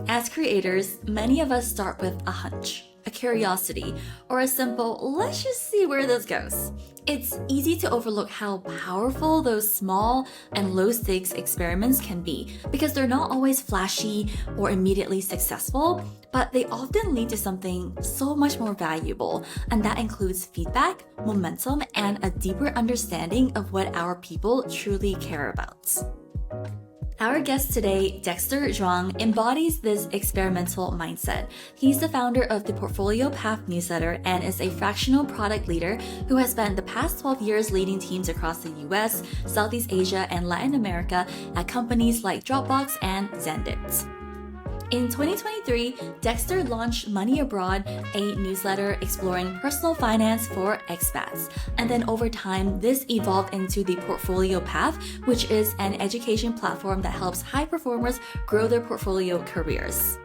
As creators, many of us start with a hunch, a curiosity, or a simple, let's just see where this goes. It's easy to overlook how powerful those small and low stakes experiments can be because they're not always flashy or immediately successful, but they often lead to something so much more valuable, and that includes feedback, momentum, and a deeper understanding of what our people truly care about. Our guest today, Dexter Zhuang, embodies this experimental mindset. He's the founder of the Portfolio Path newsletter and is a fractional product leader who has spent the past 12 years leading teams across the US, Southeast Asia, and Latin America at companies like Dropbox and Zendesk. In 2023, Dexter launched Money Abroad, a newsletter exploring personal finance for expats. And then over time, this evolved into the Portfolio Path, which is an education platform that helps high performers grow their portfolio careers.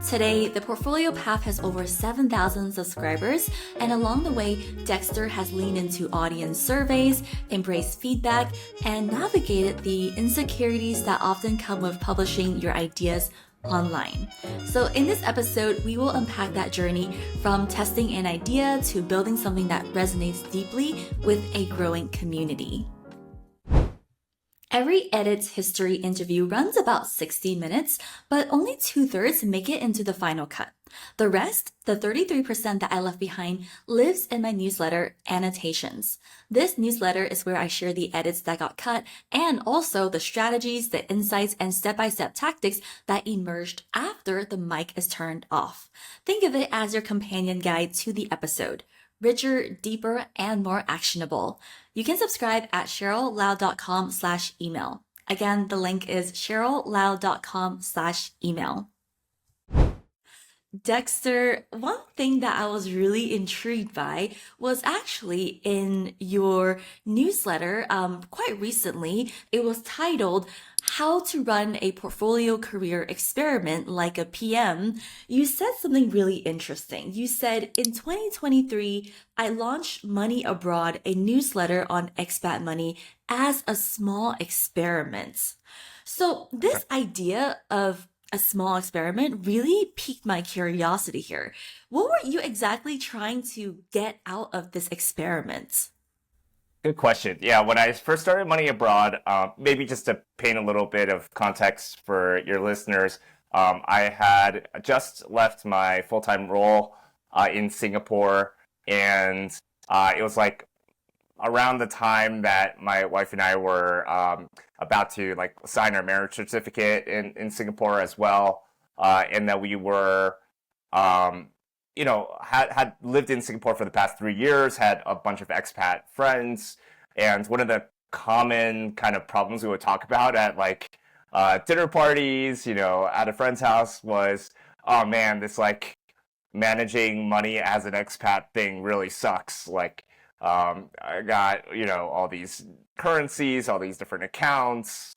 Today, the Portfolio Path has over 7,000 subscribers, and along the way, Dexter has leaned into audience surveys, embraced feedback, and navigated the insecurities that often come with publishing your ideas online. So in this episode, we will unpack that journey from testing an idea to building something that resonates deeply with a growing community. Every Edit's History interview runs about 60 minutes, but only 2/3 make it into the final cut. The rest, the 33% that I left behind, lives in my newsletter, Annotations. This newsletter is where I share the edits that got cut and also the strategies, the insights, and step-by-step tactics that emerged after the mic is turned off. Think of it as your companion guide to the episode. Richer, deeper, and more actionable. You can subscribe at CherylLao.com/email. Again, the link is CherylLao.com/email. Dexter, one thing that I was really intrigued by was actually in your newsletter quite recently. It was titled How to Run a Portfolio Career Experiment Like a PM. You said something really interesting. You said, in 2023, I launched Money Abroad, a newsletter on expat money, as a small experiment. So this idea of a small experiment really piqued my curiosity here. What were you exactly trying to get out of this experiment? Good question. Yeah, when I first started Money Abroad, maybe just to paint a little bit of context for your listeners, I had just left my full-time role in Singapore, and it was like around the time that my wife and I were about to like sign our marriage certificate in Singapore as well, and that we were, had lived in Singapore for the past 3 years, had a bunch of expat friends, and one of the common kind of problems we would talk about at like dinner parties, at a friend's house was, oh man, this like managing money as an expat thing really sucks. Like, I got, all these currencies, all these different accounts.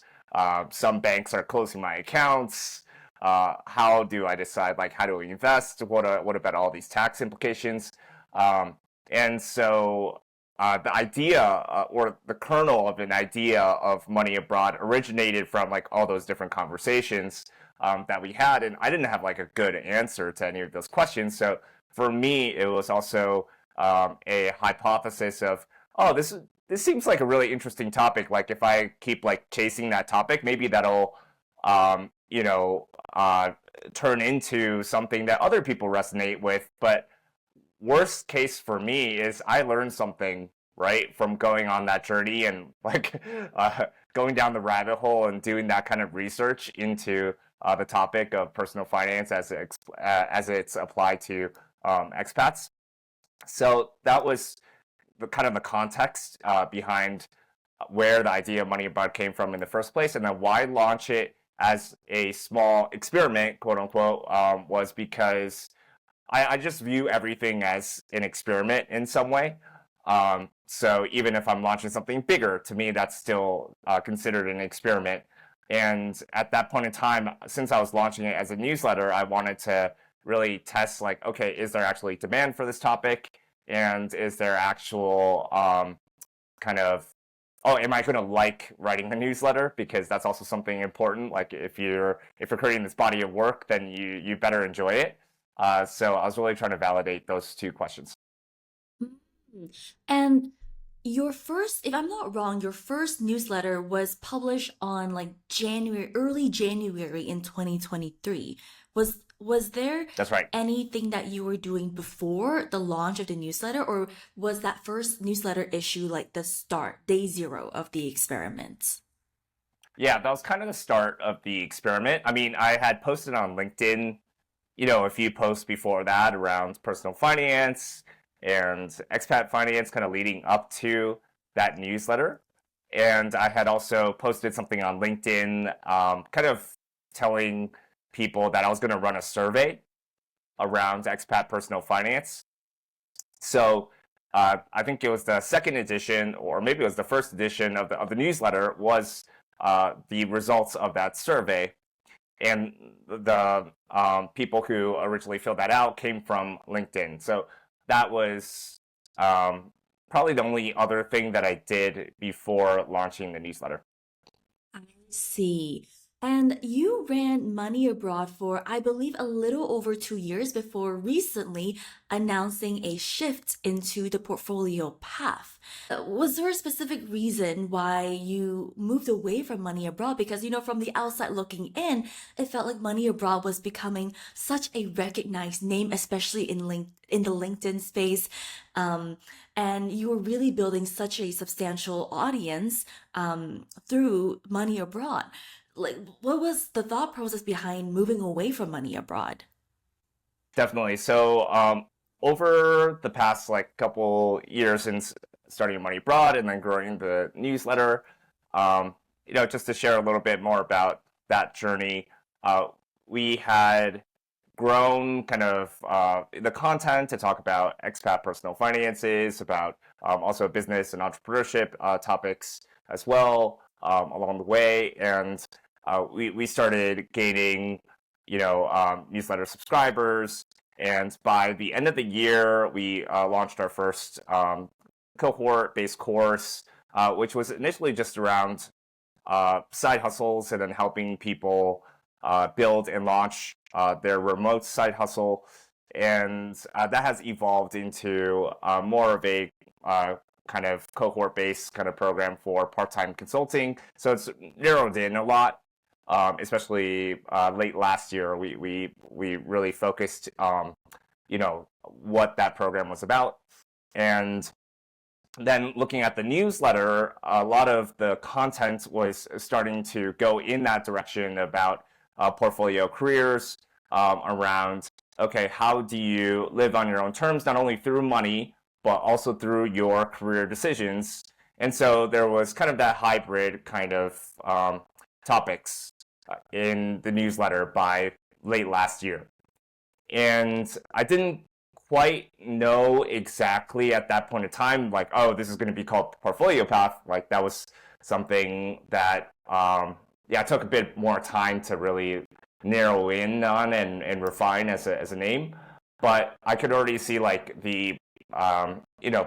Some banks are closing my accounts. How do I decide, like, how do we invest? What about all these tax implications? And so the idea or the kernel of an idea of Money Abroad originated from like all those different conversations that we had, and I didn't have like a good answer to any of those questions. So for me, it was also a hypothesis of, oh, this seems like a really interesting topic. Like if I keep like chasing that topic, maybe that'll turn into something that other people resonate with. But worst case for me is I learned something, right, from going on that journey and like going down the rabbit hole and doing that kind of research into the topic of personal finance as it's applied to expats. So that was the kind of the context behind where the idea of Money Abroad came from in the first place, and then why launch it as a small experiment, quote unquote, was because I just view everything as an experiment in some way. So even if I'm launching something bigger, to me that's still considered an experiment. And at that point in time, since I was launching it as a newsletter, I wanted to really test, like, okay, is there actually demand for this topic? And is there actual kind of oh, am I going to like writing the newsletter? Because that's also something important. Like if you're creating this body of work, then you better enjoy it. So I was really trying to validate those two questions. Mm. And your first, if I'm not wrong, your first newsletter was published on like January, early January in 2023. Was there That's right. anything that you were doing before the launch of the newsletter, or was that first newsletter issue like the start, day zero of the experiment? Yeah, that was kind of the start of the experiment. I mean, I had posted on LinkedIn, you know, a few posts before that around personal finance and expat finance, kind of leading up to that newsletter. And I had also posted something on LinkedIn, kind of telling people that I was going to run a survey around expat personal finance. So I think it was the second edition, or maybe it was the first edition of the newsletter, was the results of that survey. And the people who originally filled that out came from LinkedIn. So that was probably the only other thing that I did before launching the newsletter. I see. And you ran Money Abroad for, I believe, a little over 2 years before recently announcing a shift into the portfolio path. Was there a specific reason why you moved away from Money Abroad? Because, from the outside looking in, it felt like Money Abroad was becoming such a recognized name, especially in the LinkedIn space. Um, and you were really building such a substantial audience through Money Abroad. Like, what was the thought process behind moving away from Money Abroad? Definitely. So over the past like couple years since starting Money Abroad and then growing the newsletter, just to share a little bit more about that journey, uh, we had grown kind of the content to talk about expat personal finances, about also business and entrepreneurship topics as well along the way. And we started gaining, newsletter subscribers. And by the end of the year, we launched our first cohort-based course, which was initially just around side hustles and then helping people build and launch their remote side hustle. And that has evolved into more of a kind of cohort-based kind of program for part-time consulting. So it's narrowed in a lot, especially late last year. We really focused, what that program was about. And then looking at the newsletter, a lot of the content was starting to go in that direction about portfolio careers, around, okay, how do you live on your own terms, not only through money, but also through your career decisions. And so there was kind of that hybrid kind of topics in the newsletter by late last year. And I didn't quite know exactly at that point in time, like, oh, this is going to be called Portfolio Path. Like, that was something that, yeah, it took a bit more time to really narrow in on and refine as a name. But I could already see like the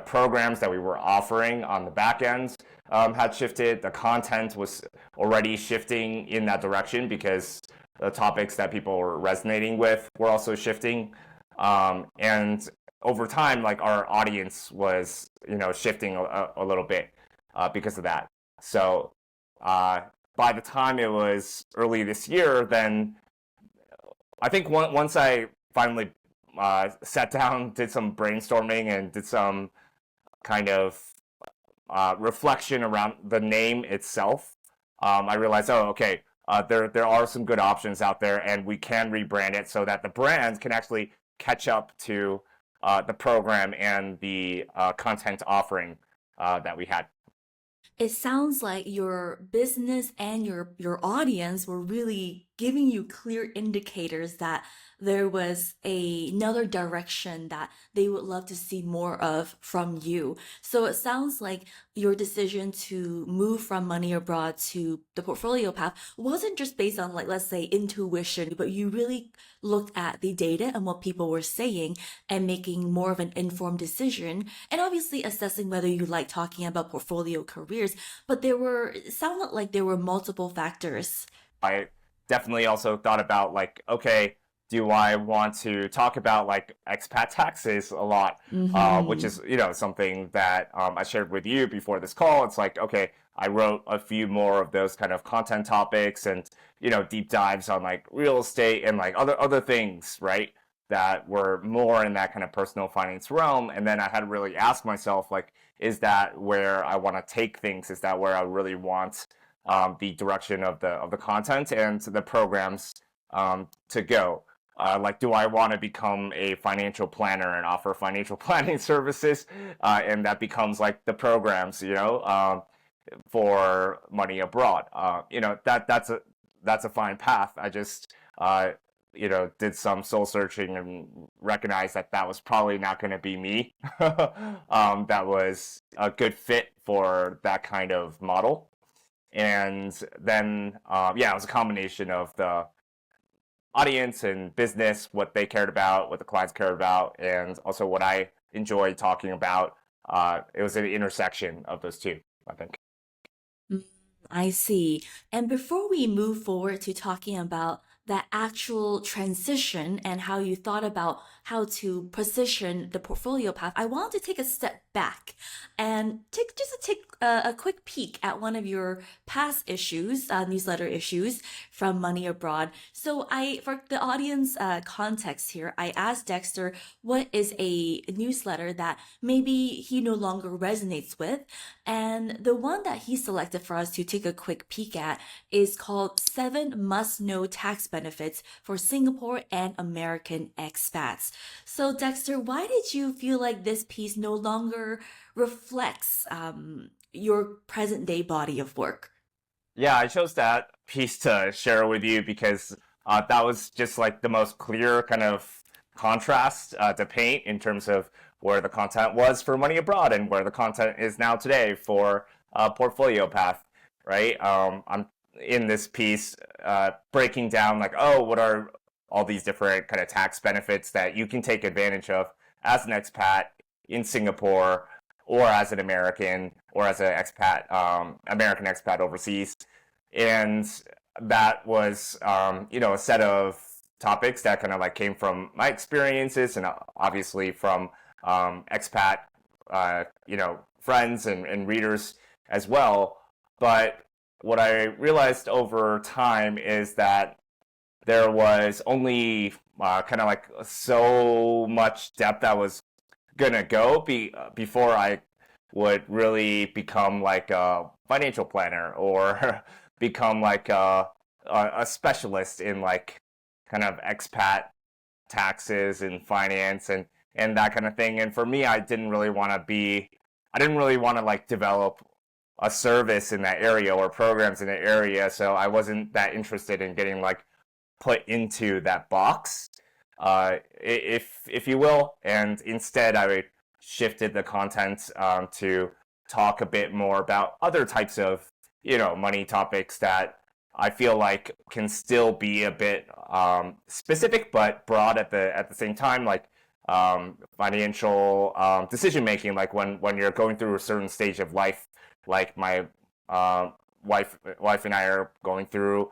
programs that we were offering on the back end had shifted. The content was already shifting in that direction because the topics that people were resonating with were also shifting. And over time, like our audience was, shifting a little bit because of that. So by the time it was early this year, then I think once I finally sat down, did some brainstorming, and did some kind of reflection around the name itself, I realized, oh, okay, there are some good options out there, and we can rebrand it so that the brand can actually catch up to the program and the content offering that we had. It sounds like your business and your audience were really giving you clear indicators that there was another direction that they would love to see more of from you. So it sounds like your decision to move from money abroad to the portfolio path wasn't just based on, like, let's say intuition, but you really looked at the data and what people were saying and making more of an informed decision, and obviously assessing whether you like talking about portfolio careers. But it sounded like there were multiple factors. I definitely also thought about like, okay, do I want to talk about like expat taxes a lot, which Mm-hmm. is, something that I shared with you before this call. It's like, okay, I wrote a few more of those kind of content topics and, deep dives on like real estate and like other things, right? That were more in that kind of personal finance realm. And then I had to really ask myself, like, is that where I want to take things? Is that where I really want the direction of the content and the programs to go. Like, do I want to become a financial planner and offer financial planning services? And that becomes like the programs, for money abroad. That's a fine path. I just did some soul searching and recognized that that was probably not going to be me. That was a good fit for that kind of model. And then, it was a combination of the audience and business, what they cared about, what the clients cared about, and also what I enjoyed talking about. It was an intersection of those two, I think. Mm, I see. And before we move forward to talking about that actual transition and how you thought about how to position the portfolio path, I want to take a step back and take a quick peek at one of your past issues, newsletter issues from Money Abroad. So for the audience context here, I asked Dexter what is a newsletter that maybe he no longer resonates with, and the one that he selected for us to take a quick peek at is called Seven Must Know Tax Benefits for Singapore and American Expats. So, Dexter, why did you feel like this piece no longer reflects your present day body of work? Yeah, I chose that piece to share with you because that was just like the most clear kind of contrast to paint in terms of where the content was for Money Abroad and where the content is now today for Portfolio Path, right? I'm in this piece breaking down like, oh, what are all these different kind of tax benefits that you can take advantage of as an expat in Singapore or as an American or as an expat, American expat overseas. And that was, a set of topics that kind of like came from my experiences and obviously from expat, friends and readers as well. But what I realized over time is that there was only kind of like so much depth that was gonna go before I would really become like a financial planner or become like a specialist in like kind of expat taxes and finance and that kind of thing. And for me, I didn't really want to like develop a service in that area or programs in that area. So I wasn't that interested in getting like put into that box, if you will. And instead, I shifted the content to talk a bit more about other types of money topics that I feel like can still be a bit specific but broad at the same time, like financial decision making, like when you're going through a certain stage of life, like my uh, wife and I are going through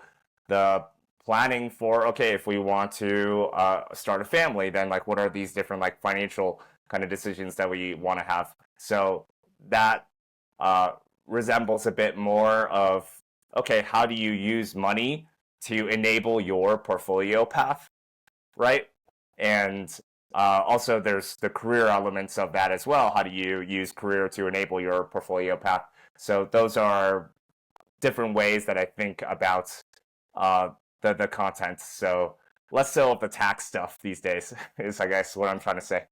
the planning for, okay, if we want to start a family, then like what are these different like financial kind of decisions that we want to have. So that uh, resembles a bit more of, okay, how do you use money to enable your portfolio path, right? And also there's the career elements of that as well. How do you use career to enable your portfolio path? So those are different ways that I think about uh, the content. So less so of the tax stuff these days is, I guess, what I'm trying to say.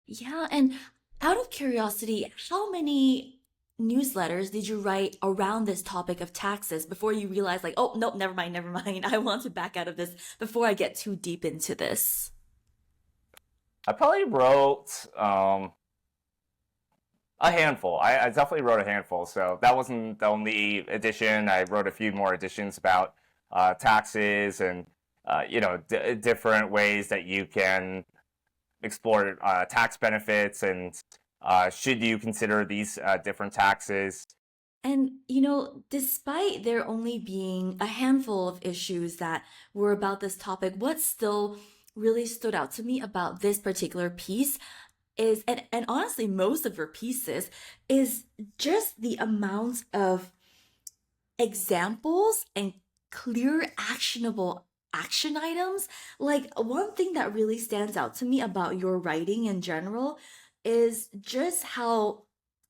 Yeah, and out of curiosity, how many newsletters did you write around this topic of taxes before you realized, like, oh, nope, never mind, never mind. I want to back out of this before I get too deep into this? I probably wrote a handful. I definitely wrote a handful. So that wasn't the only edition. I wrote a few more editions about taxes and different ways that you can explore tax benefits and should you consider these different taxes. And, despite there only being a handful of issues that were about this topic, what still really stood out to me about this particular piece is, and honestly, most of your pieces, is just the amount of examples and clear actionable action items. Like one thing that really stands out to me about your writing in general is just how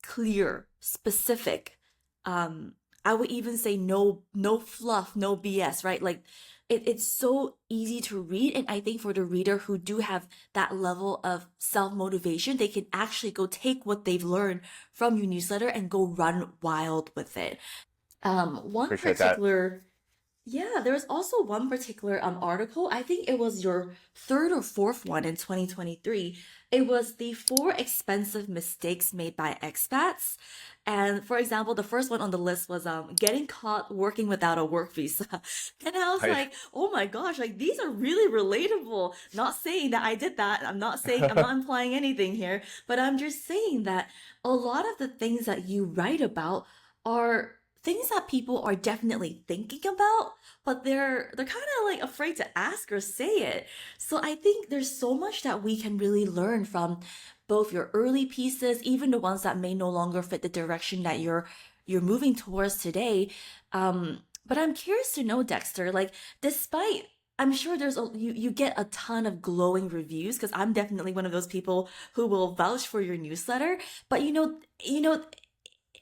clear, specific, I would even say no fluff, no BS, right? Like it's so easy to read, and I think for the reader who do have that level of self-motivation, they can actually go take what they've learned from your newsletter and go run wild with it. One Appreciate that. particular, yeah, there was also one particular article. I think it was your third or fourth one in 2023. It was the four expensive mistakes made by expats. And for example, the first one on the list was getting caught working without a work visa. And I was I, like, oh my gosh, like these are really relatable. Not saying that I did that. I'm not implying anything here, but I'm just saying that a lot of the things that you write about are things that people are definitely thinking about, but they're kind of like afraid to ask or say it. So I think there's so much that we can really learn from both your early pieces, even the ones that may no longer fit the direction that you're moving towards today. But I'm curious to know, Dexter, like despite I'm sure you get a ton of glowing reviews because I'm definitely one of those people who will vouch for your newsletter. But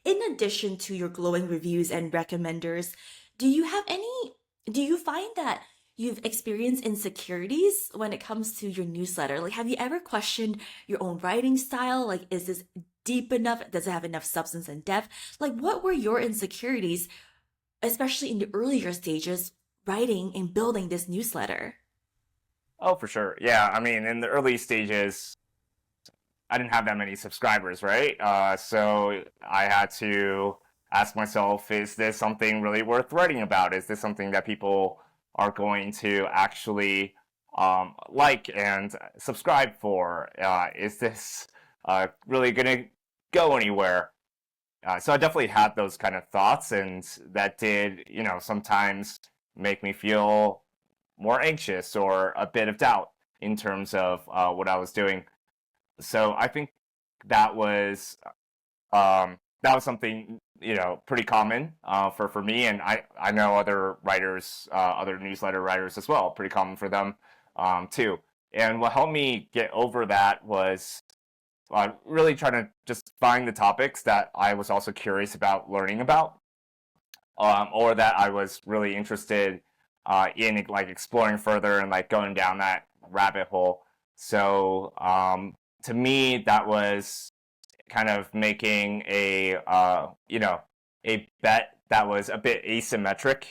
in addition to your glowing reviews and recommenders, do you have any, do you find that you've experienced insecurities when it comes to your newsletter? Like, have you ever questioned your own writing style? Like, is this deep enough? Does it have enough substance and depth? Like, what were your insecurities, especially in the earlier stages, writing and building this newsletter? oh, for sure. Yeah, I mean, in the early stages, I didn't have that many subscribers, right? So I had to ask myself, is this something really worth writing about? Is this something that people are going to actually like and subscribe for? Is this really going to go anywhere? So I definitely had those kind of thoughts, and that did, sometimes make me feel more anxious or a bit of doubt in terms of what I was doing. So I think that was something pretty common for me, and I know other writers, other newsletter writers as well, pretty common for them too. And what helped me get over that was really trying to just find the topics that I was also curious about learning about, or that I was really interested in like exploring further and like going down that rabbit hole. So to me, that was kind of making a bet that was a bit asymmetric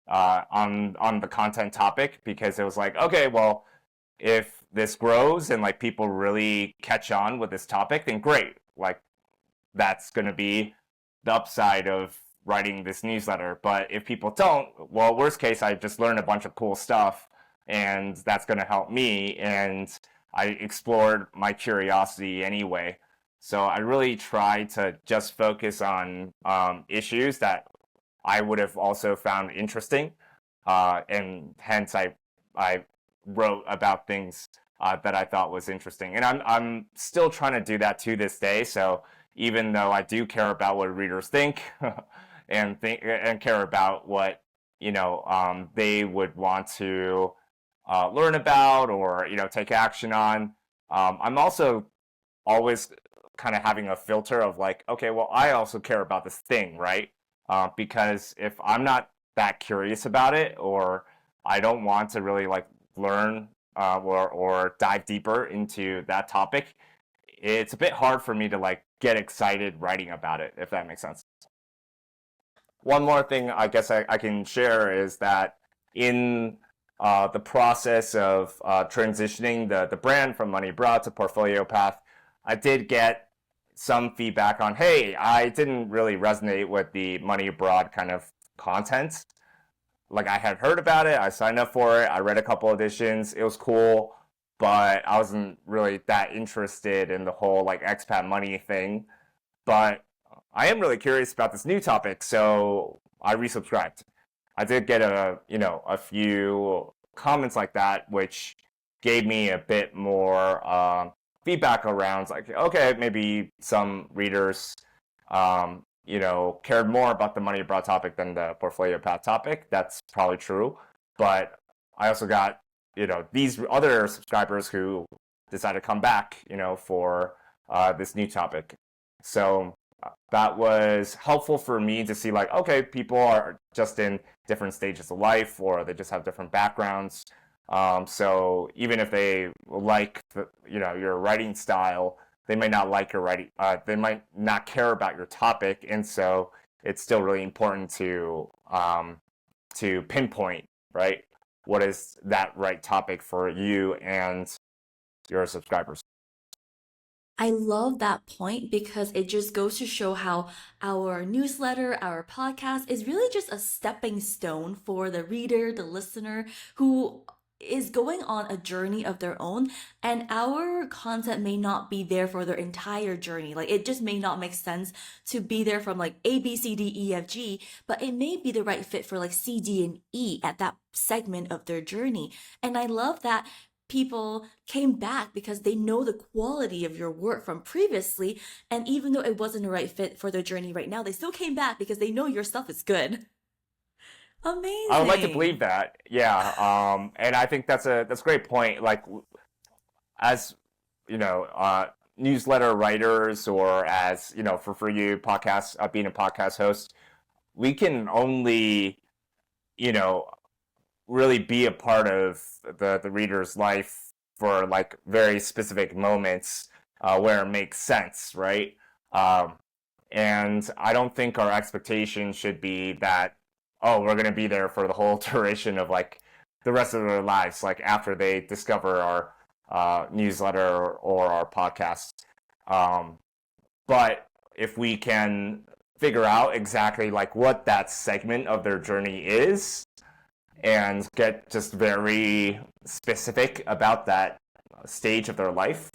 on the content topic, because it was like, okay, well, if this grows and like people really catch on with this topic, then great. Like that's going to be the upside of writing this newsletter. But if people don't, well, worst case, I just learned a bunch of cool stuff, and that's going to help me. And I explored my curiosity anyway. So I really tried to just focus on issues that I would have also found interesting, and hence I wrote about things that I thought was interesting, and I'm still trying to do that to this day. So even though I do care about what readers think, and care about what they would want to learn about or take action on, I'm also always kind of having a filter of like, okay, well, I also care about this thing, right? Because if I'm not that curious about it, or I don't want to really like learn or dive deeper into that topic, it's a bit hard for me to like get excited writing about it, if that makes sense. One more thing I guess I can share is that in the process of transitioning the brand from Money Abroad to Portfolio Path, I did get some feedback on, hey, I didn't really resonate with the Money Abroad kind of content. Like I had heard about it, I signed up for it, I read a couple editions, it was cool, but I wasn't really that interested in the whole like expat money thing. But I am really curious about this new topic, so I resubscribed. I did get a few comments like that, which gave me a bit more feedback around like, okay, maybe some readers cared more about the Money Abroad topic than the Portfolio Path topic. That's probably true. But I also got, these other subscribers who decided to come back, for this new topic. So that was helpful for me to see like, okay, people are just in different stages of life or they just have different backgrounds. So even if they like, your writing style, they might not like your writing, they might not care about your topic. And so it's still really important to pinpoint, right? What is that right topic for you and your subscribers? I love that point because it just goes to show how our newsletter, our podcast is really just a stepping stone for the reader, the listener who is going on a journey of their own, and our content may not be there for their entire journey. Like it just may not make sense to be there from like A, B, C, D, E, F, G, but it may be the right fit for like C, D, and E at that segment of their journey. And I love that people came back because they know the quality of your work from previously. And even though it wasn't the right fit for their journey right now, they still came back because they know your stuff is good. Amazing. I would like to believe that. Yeah. And I think that's a great point. Like as, newsletter writers or as, for you podcasts, being a podcast host, we can only, really be a part of the reader's life for like very specific moments where it makes sense, right? And I don't think our expectation should be that, oh, we're going to be there for the whole duration of like the rest of their lives, like after they discover our newsletter or our podcast. But if we can figure out exactly like what that segment of their journey is, and get just very specific about that stage of their life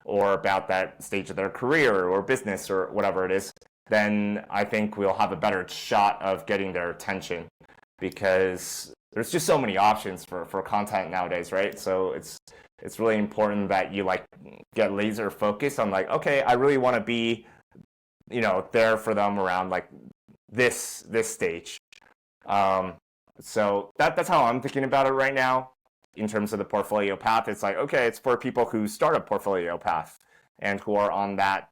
or about that stage of their career or business or whatever it is, then I think we'll have a better shot of getting their attention because there's just so many options for content nowadays, right? So it's really important that you like get laser focused on like, okay, I really want to be, there for them around like this stage. So that's how I'm thinking about it right now in terms of the portfolio path. It's like, okay, it's for people who start a portfolio path and who are on that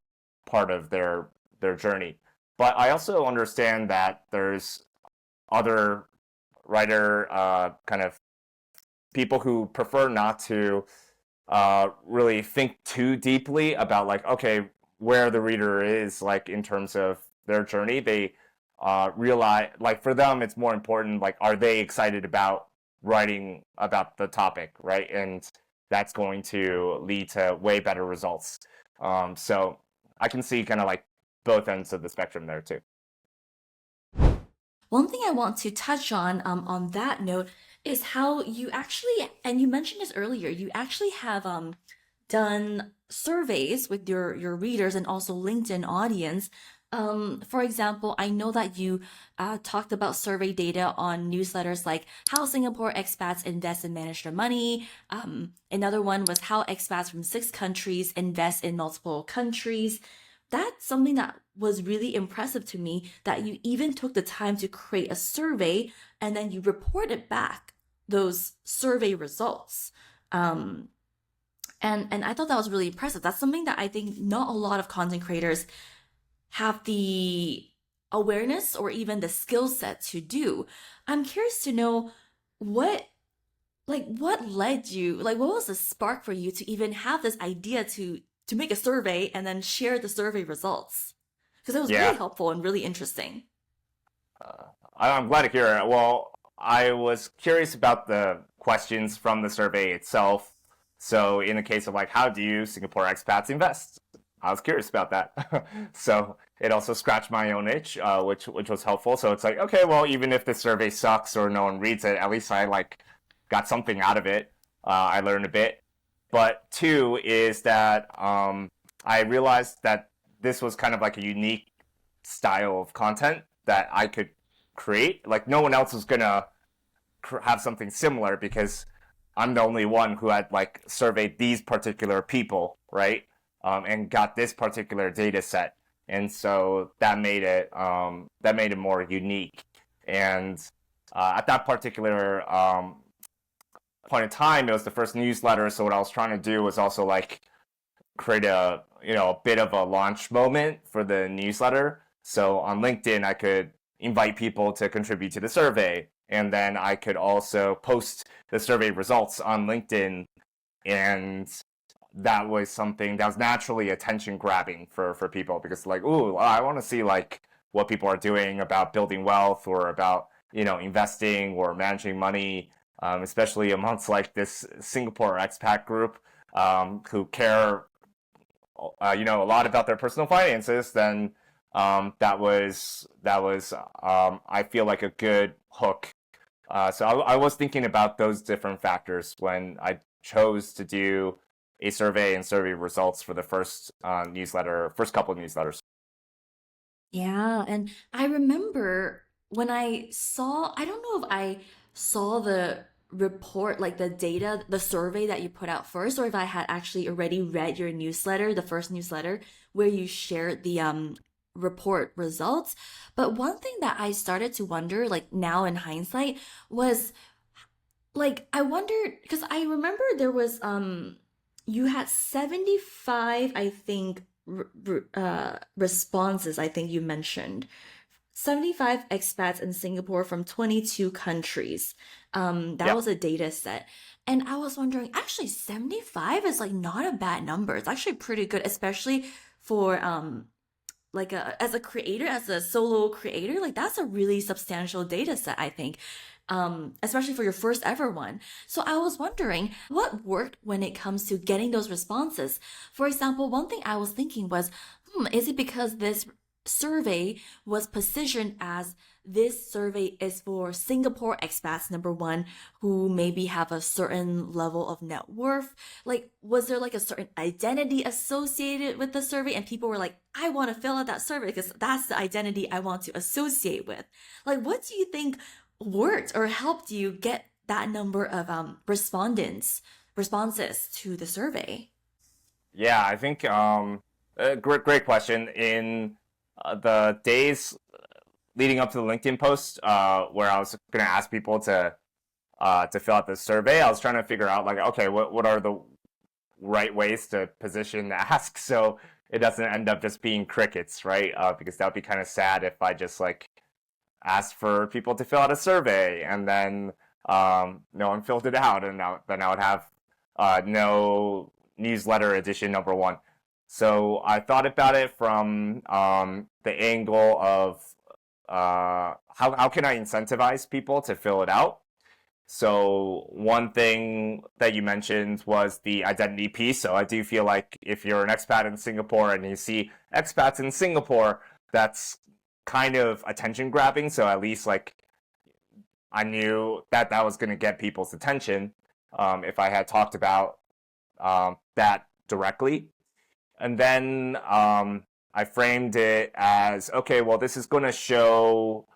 part of their journey. But I also understand that there's other writer kind of people who prefer not to really think too deeply about like, okay, where the reader is like in terms of their journey. They realize like for them it's more important like are they excited about writing about the topic, right? And that's going to lead to way better results. So I can see kind of like both ends of the spectrum there too. One thing I want to touch on that note is how you actually, and you mentioned this earlier, you actually have done surveys with your readers and also LinkedIn audience. For example, I know that you talked about survey data on newsletters like how Singapore expats invest and manage their money. Another one was how expats from 6 countries invest in multiple countries. That's something that was really impressive to me, that you even took the time to create a survey and then you reported back those survey results. And I thought that was really impressive. That's something that I think not a lot of content creators have the awareness or even the skill set to do. I'm curious to know what led you, like what was the spark for you to even have this idea to to make a survey and then share the survey results because it was really Yeah. helpful and really interesting. I'm glad to hear it. Well, I was curious about the questions from the survey itself. So, in the case of like, how do Singapore expats invest? I was curious about that. So it also scratched my own itch, which was helpful. So it's like, okay, well, even if the survey sucks or no one reads it, at least I like got something out of it. I learned a bit. But two is that I realized that this was kind of like a unique style of content that I could create. Like no one else was gonna have something similar because I'm the only one who had like surveyed these particular people, right? And got this particular data set, and so that made it more unique. And at that particular point in time, it was the first newsletter. So what I was trying to do was also like create a bit of a launch moment for the newsletter. So on LinkedIn, I could invite people to contribute to the survey, and then I could also post the survey results on LinkedIn, and that was something that was naturally attention grabbing for people because like, ooh, I want to see like what people are doing about building wealth or about investing or managing money, especially amongst like this Singapore expat group who care a lot about their personal finances. Then that was I feel like a good hook. So I was thinking about those different factors when I chose to do a survey and survey results for the first first couple of newsletters. Yeah, and I remember when I don't know if I saw the report, like the data, the survey that you put out first, or if I had actually already read your newsletter, the first newsletter where you shared the report results. But one thing that I started to wonder, like now in hindsight, was like I wondered because I remember there was you had 75, I think, responses, I think you mentioned. 75 expats in Singapore from 22 countries. That Yep. was a data set. And I was wondering, actually, 75 is like not a bad number. It's actually pretty good, especially for like as a creator, as a solo creator, like that's a really substantial data set, I think. Especially for your first ever one. So I was wondering what worked when it comes to getting those responses. For example, one thing I was thinking was, is it because this survey was positioned as this survey is for Singapore expats, number one, who maybe have a certain level of net worth? Like, was there like a certain identity associated with the survey? And people were like, I want to fill out that survey because that's the identity I want to associate with. Like, what do you think worked or helped you get that number of responses to the survey? Yeah, I think great question. In the days leading up to the LinkedIn post, where I was going to ask people to fill out the survey, I was trying to figure out like, okay, what are the right ways to position the ask so it doesn't end up just being crickets, right? Because that would be kind of sad if I just like asked for people to fill out a survey and then no one filled it out, and then I would have no newsletter edition number one. So I thought about it from the angle of how can I incentivize people to fill it out. So one thing that you mentioned was the identity piece. So I do feel like if you're an expat in Singapore and you see expats in Singapore, that's kind of attention grabbing. So at least like I knew that that was going to get people's attention if I had talked about that directly. And then I framed it as, okay, well, this is going to show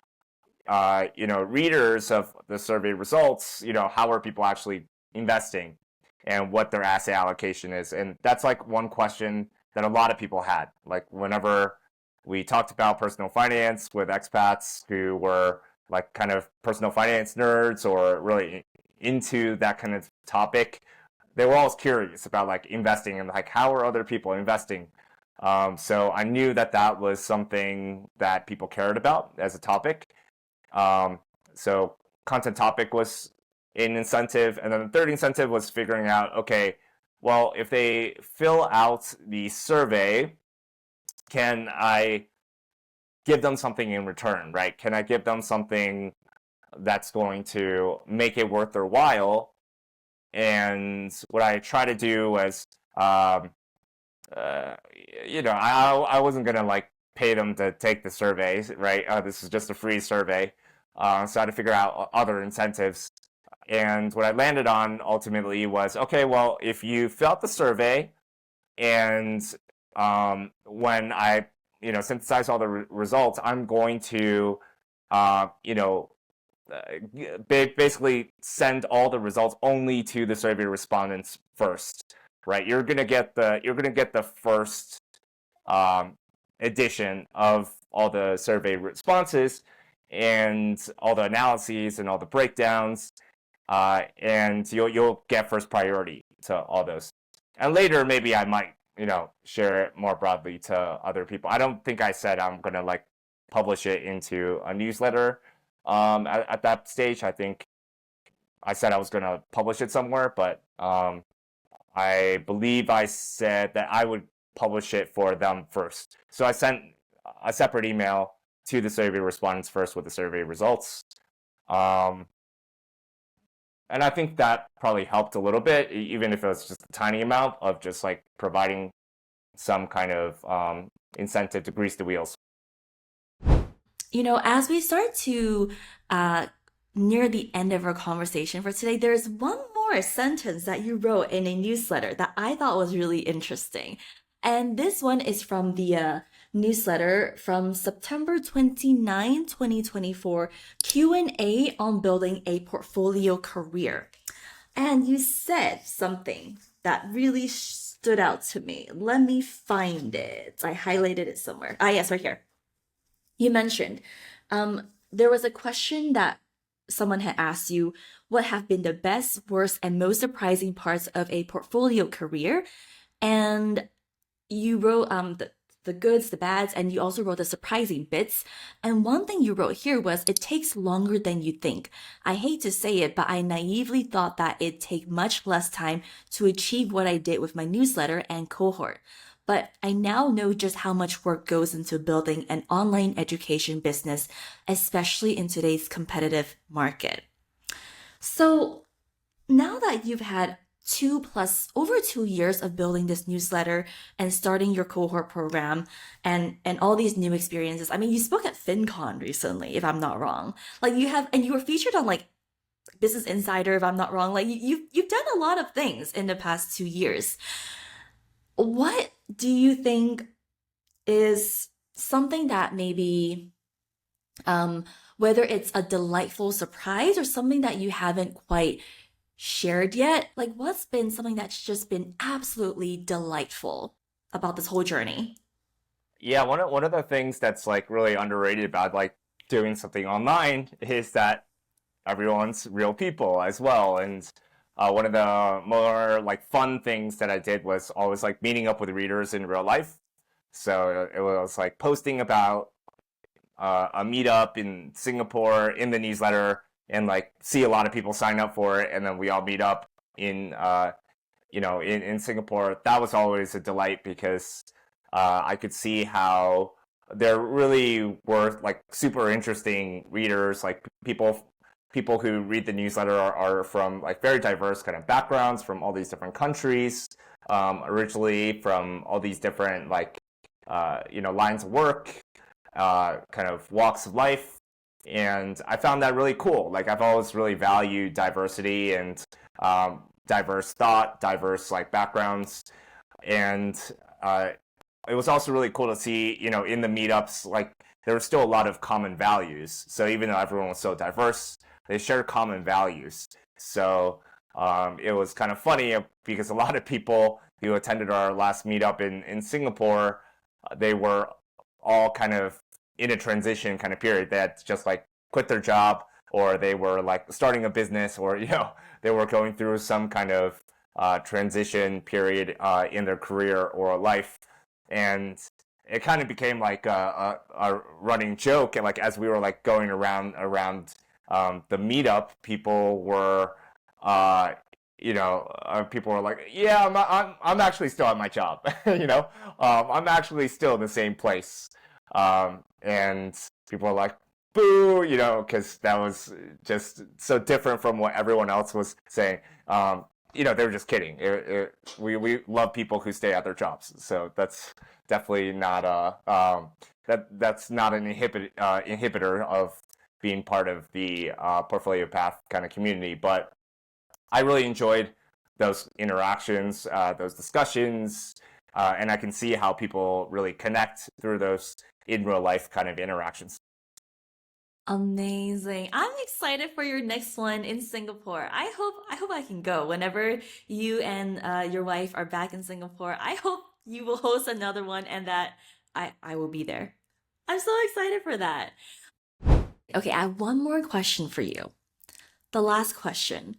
readers of the survey results, how are people actually investing and what their asset allocation is. And that's like one question that a lot of people had. Like whenever we talked about personal finance with expats who were like kind of personal finance nerds or really into that kind of topic, they were always curious about like investing and like how are other people investing. So I knew that that was something that people cared about as a topic. So content topic was an incentive, and then the third incentive was figuring out, okay, well, if they fill out the survey, can I give them something in return, right? Can I give them something that's going to make it worth their while? And what I try to do was, um, I wasn't gonna like pay them to take the surveys, right? This is just a free survey, so I had to figure out other incentives. And what I landed on ultimately was, okay, well, if you fill out the survey and when I, synthesize all the results, I'm going to, basically send all the results only to the survey respondents first, right? You're gonna get the first edition of all the survey responses and all the analyses and all the breakdowns, and you'll get first priority to all those. And later, maybe I might, share it more broadly to other people. I don't think I said I'm gonna like publish it into a newsletter. At that stage, I think I said I was gonna publish it somewhere, but I believe I said that I would publish it for them first. So I sent a separate email to the survey respondents first with the survey results. And I think that probably helped a little bit, even if it was just a tiny amount of just like providing some kind of incentive to grease the wheels. As we start to near the end of our conversation for today, there's one more sentence that you wrote in a newsletter that I thought was really interesting. And this one is from the newsletter from September 29, 2024, Q&A on building a portfolio career. And you said something that really stood out to me. Let me find it. I highlighted it somewhere. Yes, right here. You mentioned there was a question that someone had asked you, what have been the best, worst, and most surprising parts of a portfolio career? And you wrote the goods, the bads, and you also wrote the surprising bits. And one thing you wrote here was, it takes longer than you think. I hate to say it, but I naively thought that it'd take much less time to achieve what I did with my newsletter and cohort. But I now know just how much work goes into building an online education business, especially in today's competitive market. So now that you've had over 2 years of building this newsletter and starting your cohort program and all these new experiences. I mean, you spoke at FinCon recently, if I'm not wrong. Like you were featured on like Business Insider, if I'm not wrong. Like you've done a lot of things in the past 2 years. What do you think is something that maybe, whether it's a delightful surprise or something that you haven't quite shared yet, like what's been something that's just been absolutely delightful about this whole journey? Yeah, one of the things that's like really underrated about like doing something online is that everyone's real people as well. And one of the more like fun things that I did was always like meeting up with readers in real life. So it was like posting about a meetup in Singapore in the newsletter, and like see a lot of people sign up for it, and then we all meet up in in Singapore. That was always a delight because I could see how there really were like super interesting readers, like people who read the newsletter are from like very diverse kind of backgrounds from all these different countries, originally from all these different like lines of work, kind of walks of life. And I found that really cool. Like I've always really valued diversity and diverse thought, diverse like backgrounds, and it was also really cool to see, in the meetups, like there was still a lot of common values. So even though everyone was so diverse, they shared common values. So it was kind of funny because a lot of people who attended our last meetup in Singapore, they were all kind of in a transition kind of period. They had just like quit their job, or they were like starting a business, or they were going through some kind of transition period in their career or life. And it kind of became like a running joke, and like as we were like going around the meetup, people were people are like, yeah, I'm actually still at my job. I'm actually still in the same place. And people are like, boo, because that was just so different from what everyone else was saying. They were just kidding. We love people who stay at their jobs, so that's definitely not that's not an inhibitor of being part of the portfolio path kind of community. But I really enjoyed those interactions, those discussions, and I can see how people really connect through those in real life kind of interactions. Amazing. I'm excited for your next one in Singapore. I hope I can go whenever you and your wife are back in Singapore. I hope you will host another one and that I will be there. I'm so excited for that. Okay, I have one more question for you. The last question.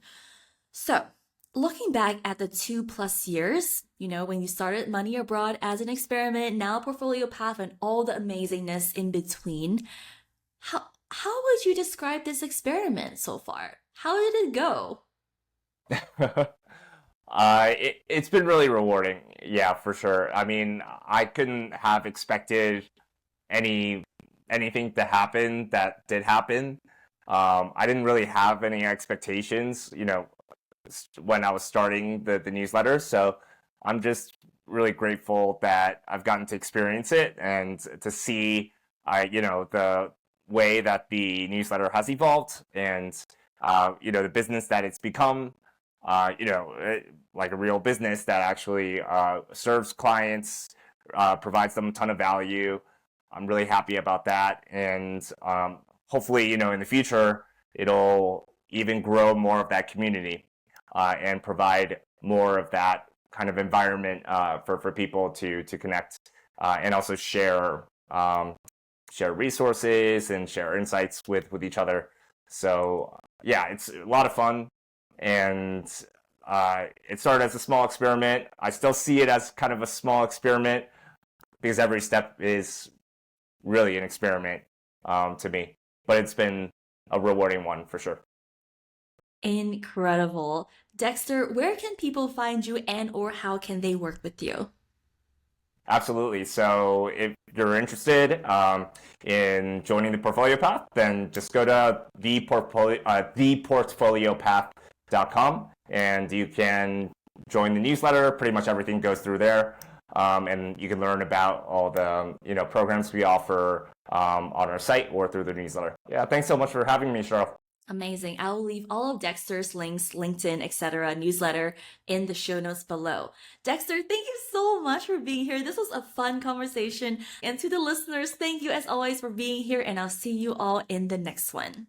So, looking back at the 2+ years, when you started Money Abroad as an experiment, now Portfolio Path and all the amazingness in between, how would you describe this experiment so far? How did it go? It's been really rewarding, yeah, for sure. I mean, I couldn't have expected anything to happen that did happen. I didn't really have any expectations, when I was starting the newsletter. So I'm just really grateful that I've gotten to experience it and to see, the way that the newsletter has evolved and, the business that it's become, like a real business that actually serves clients, provides them a ton of value. I'm really happy about that. And hopefully, in the future, it'll even grow more of that community and provide more of that kind of environment for people to connect and also share resources and share insights with each other. So yeah, it's a lot of fun, and it started as a small experiment. I still see it as kind of a small experiment because every step is really an experiment to me, but it's been a rewarding one for sure. Incredible. Dexter, where can people find you and or how can they work with you? Absolutely. So if you're interested in joining the Portfolio Path, then just go to theportfoliopath.com and you can join the newsletter. Pretty much everything goes through there. And you can learn about all the programs we offer on our site or through the newsletter. Yeah, thanks so much for having me, Cheryl. Amazing. I will leave all of Dexter's links, LinkedIn, etc., newsletter in the show notes below. Dexter, thank you so much for being here. This was a fun conversation. And to the listeners, thank you as always for being here, and I'll see you all in the next one.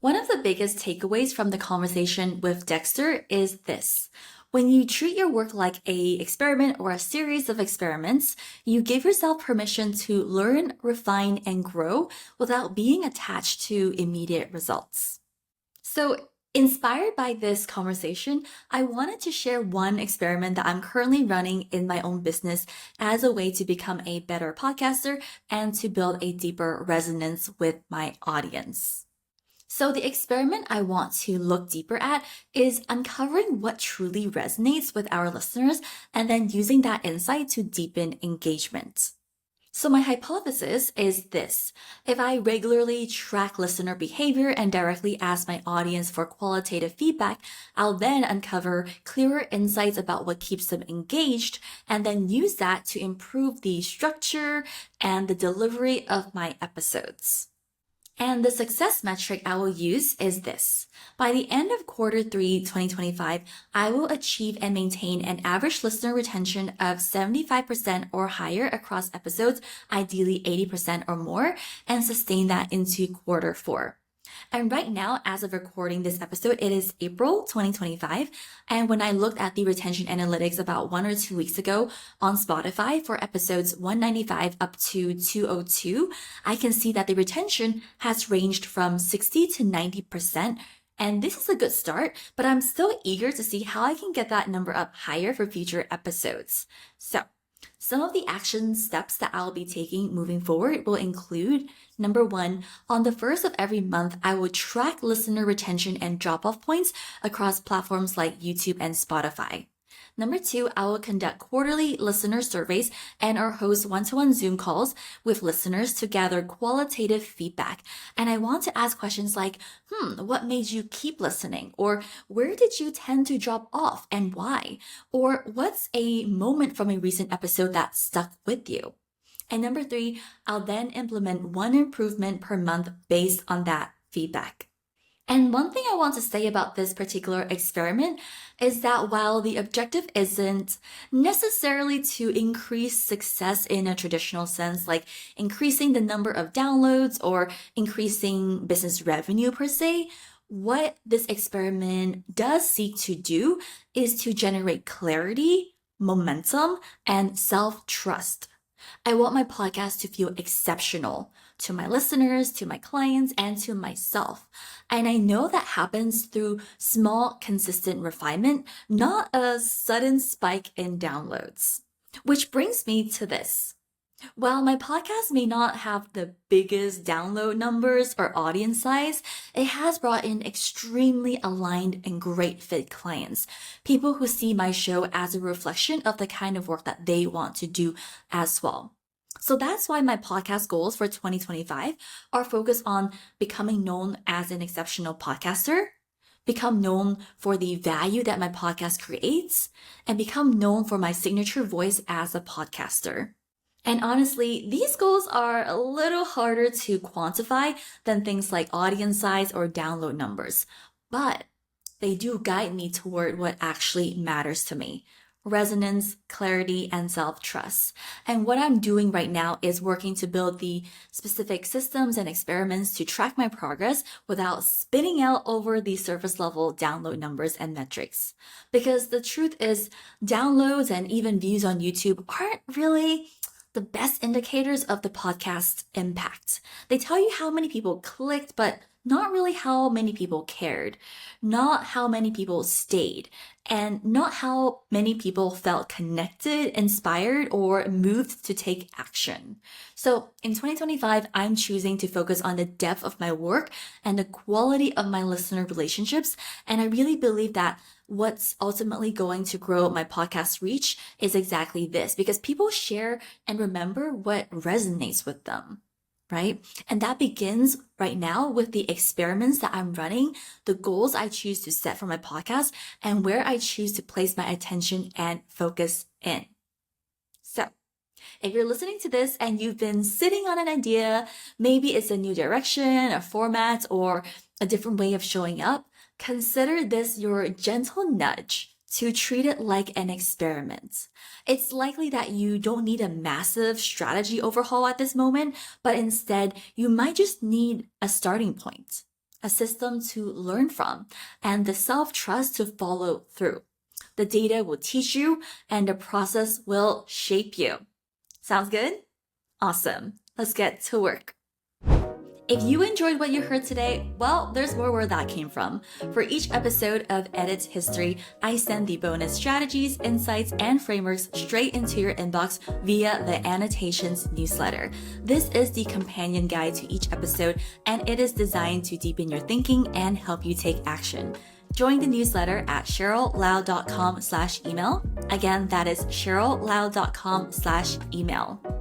One of the biggest takeaways from the conversation with Dexter is this. When you treat your work like an experiment or a series of experiments, you give yourself permission to learn, refine, and grow without being attached to immediate results. So, inspired by this conversation, I wanted to share one experiment that I'm currently running in my own business as a way to become a better podcaster and to build a deeper resonance with my audience. So the experiment I want to look deeper at is uncovering what truly resonates with our listeners and then using that insight to deepen engagement. So my hypothesis is this. If I regularly track listener behavior and directly ask my audience for qualitative feedback, I'll then uncover clearer insights about what keeps them engaged and then use that to improve the structure and the delivery of my episodes. And the success metric I will use is this. By the end of Q3 2025, I will achieve and maintain an average listener retention of 75% or higher across episodes, ideally 80% or more, and sustain that into Q4. And right now, as of recording this episode, it is April 2025. And when I looked at the retention analytics about 1 or 2 weeks ago on Spotify for episodes 195 up to 202, I can see that the retention has ranged from 60 to 90%. And this is a good start, but I'm still eager to see how I can get that number up higher for future episodes. So Some of the action steps that I'll be taking moving forward will include, number 1, on the first of every month, I will track listener retention and drop-off points across platforms like YouTube and Spotify. Number 2, I will conduct quarterly listener surveys and or host one-to-one Zoom calls with listeners to gather qualitative feedback. And I want to ask questions like, what made you keep listening? Or where did you tend to drop off and why? Or what's a moment from a recent episode that stuck with you? And number 3, I'll then implement one improvement per month based on that feedback. And one thing I want to say about this particular experiment is that while the objective isn't necessarily to increase success in a traditional sense, like increasing the number of downloads or increasing business revenue per se, what this experiment does seek to do is to generate clarity, momentum, and self-trust. I want my podcast to feel exceptional to my listeners, to my clients, and to myself. And I know that happens through small, consistent refinement, not a sudden spike in downloads. Which brings me to this. While my podcast may not have the biggest download numbers or audience size, it has brought in extremely aligned and great fit clients, people who see my show as a reflection of the kind of work that they want to do as well. So that's why my podcast goals for 2025 are focused on becoming known as an exceptional podcaster, become known for the value that my podcast creates, and become known for my signature voice as a podcaster. And honestly, these goals are a little harder to quantify than things like audience size or download numbers, but they do guide me toward what actually matters to me: resonance, clarity, and self-trust. And what I'm doing right now is working to build the specific systems and experiments to track my progress without spinning out over the surface level download numbers and metrics. Because the truth is, downloads and even views on YouTube aren't really the best indicators of the podcast's impact. They tell you how many people clicked, but not really how many people cared, not how many people stayed, and not how many people felt connected, inspired, or moved to take action. So in 2025, I'm choosing to focus on the depth of my work and the quality of my listener relationships. And I really believe that what's ultimately going to grow my podcast reach is exactly this, because people share and remember what resonates with them, right? And that begins right now with the experiments that I'm running, the goals I choose to set for my podcast, and where I choose to place my attention and focus in. So if you're listening to this and you've been sitting on an idea, maybe it's a new direction, a format, or a different way of showing up, consider this your gentle nudge to treat it like an experiment. It's likely that you don't need a massive strategy overhaul at this moment, but instead you might just need a starting point, a system to learn from, and the self-trust to follow through. The data will teach you and the process will shape you. Sounds good? Awesome. Let's get to work. If you enjoyed what you heard today, well, there's more where that came from. For each episode of Edit History, I send the bonus strategies, insights, and frameworks straight into your inbox via the Annotations newsletter. This is the companion guide to each episode, and it is designed to deepen your thinking and help you take action. Join the newsletter at CherylLao.com/email. Again, that is CherylLao.com/email.